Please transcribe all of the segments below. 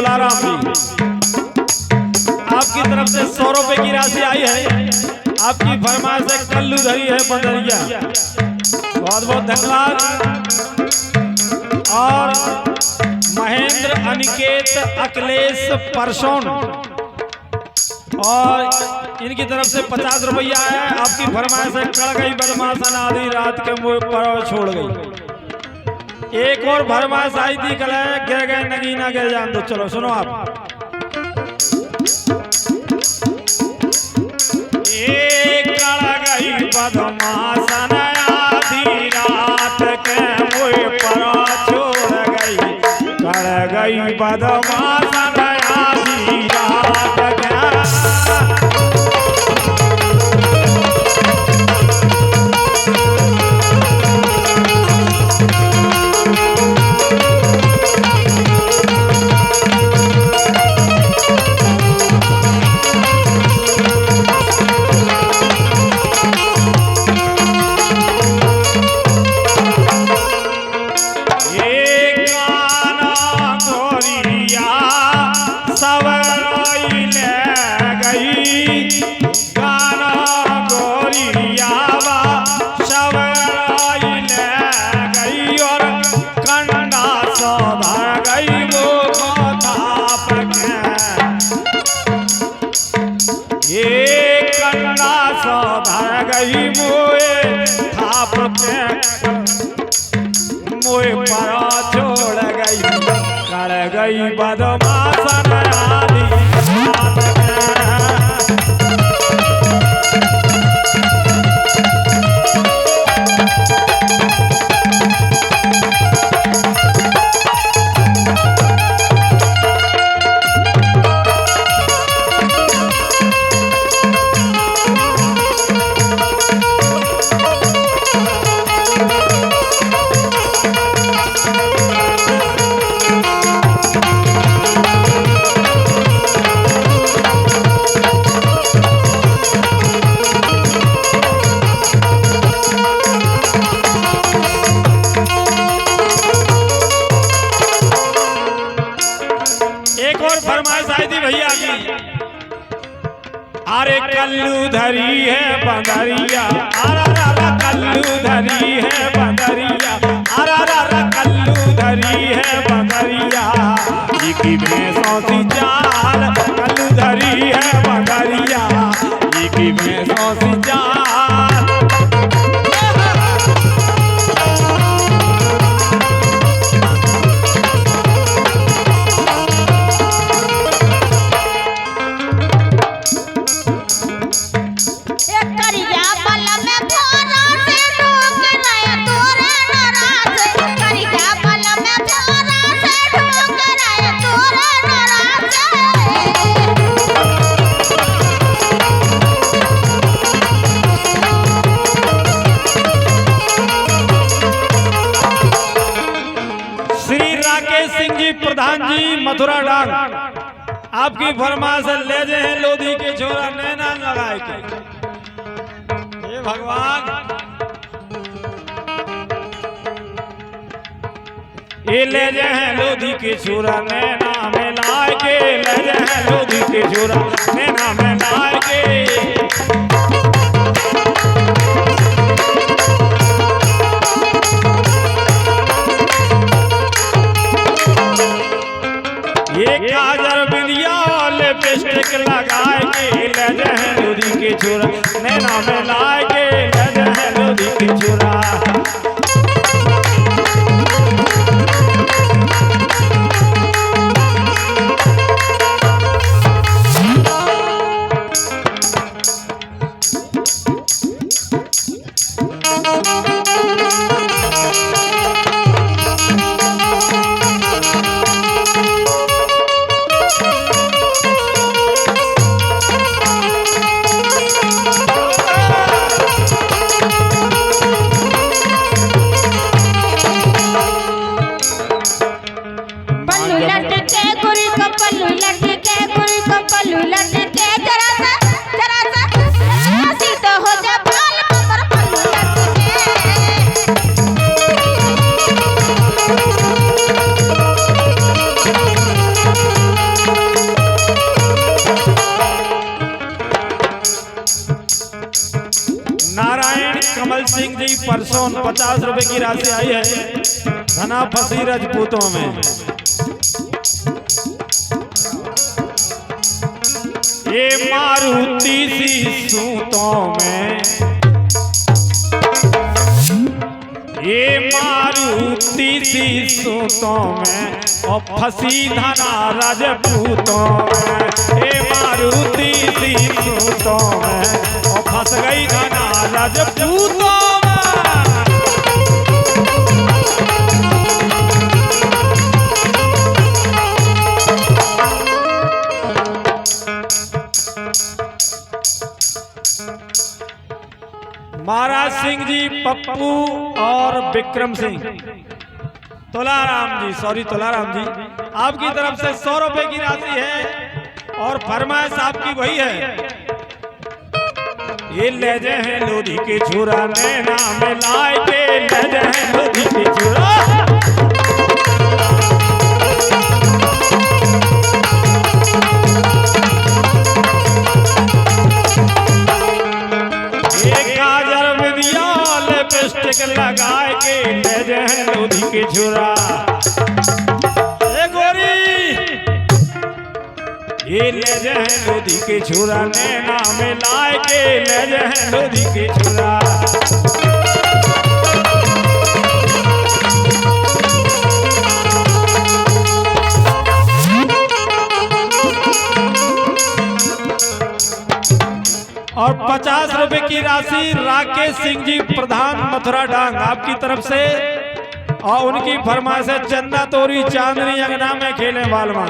दुलाराम जी, आपकी तरफ से 100 रुपए की राशि आई है। आपकी फरमाइश है कल्लू धरी है बंदरिया, बहुत बहुत धन्यवाद। और महेंद्र अनिकेत अखिलेश परसोन, और इनकी तरफ से 50 रुपया है। आपकी फरमाइश है कड़ गई बदमाशन आधी रात के मुँह पर छोड़ गई। एक और फरमाइश आई थी कल, गिर गए नगीना गिर जान दो। चलो सुनो आप। एक कड़ गई बदमाशन आधी रात के मुँह पर छोड़ गई, कड़ गई बदमाशन आधी रात के। गई मोए थाप के मोए परा छोड़ गई, कर गई बदमाशन आधी रात के। अरे कल्लू धरी है बंदरिया, अरे कल्लू धरी है बंदरिया, अरे कल्लू धरी है बंदरिया। की भैंसों सी चाल कल्लू धरी है बंदरिया, की भैंसों सी चाल। प्रधान जी मथुरा डाक, आपकी फरमाइश ले जे हैं लोधी के छोरा नैना लगाए के। हे भगवान, ये ले जे हैं लोधी के छोरा नैना में लाए के, ले जे हैं लोधी के छोरा नैना में लाए के। काजर बिंदिया लिपस्टिक लगाए के, ले हैं लोधी के छोरा नैना में लाए के, ले हैं लोधी के छोरा। परसों 50 रुपए की राशि आई है। धना फंसी रजपूतों में। ये मारुति सी सूतों में, ये मारुति सी सूतों में और फंसी धना राजपूतों में। ये मारुति सी सूतों में और फंस गई धना राजपूतों में। महाराज सिंह जी, पप्पू और विक्रम सिंह, तुलाराम जी, सॉरी तुलाराम जी, आपकी तरफ से 100 रुपए की राशि है और फरमाइश आपकी वही है। ये लहजे हैं लोधी के छुरा, नैना में लाए के लहजे हैं लोधी के छुरा। लगाए के ले जाए लोधी के छुरा। गोरी ये ले जाए लोधी के छुरा, नैना में लाए के ले जाए लोधी के छुरा। और 50 रुपए की राशि राकेश सिंह जी, प्रधान मथुरा डांग, आपकी तरफ से। और उनकी फरमाइश है चंदा तोरी चांदनी अंगना में खेले बालवा।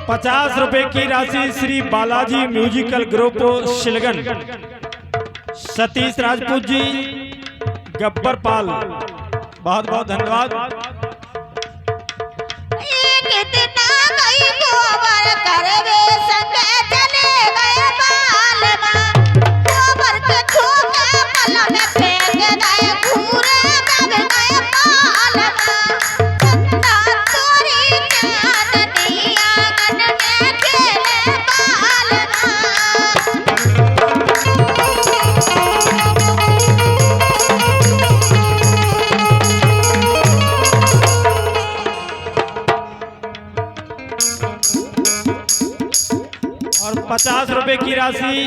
₹50 की राशि श्री बालाजी म्यूजिकल ग्रुप शिलगन, सतीश राजपूत जी, गब्बर पाल, बहुत बहुत धन्यवाद। Yeah. और 50 रुपए की राशि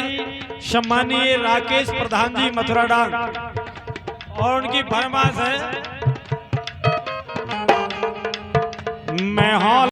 सम्मानीय राकेश प्रधान जी मथुरा डांग, और उनकी फरमाइश है मैं हॉल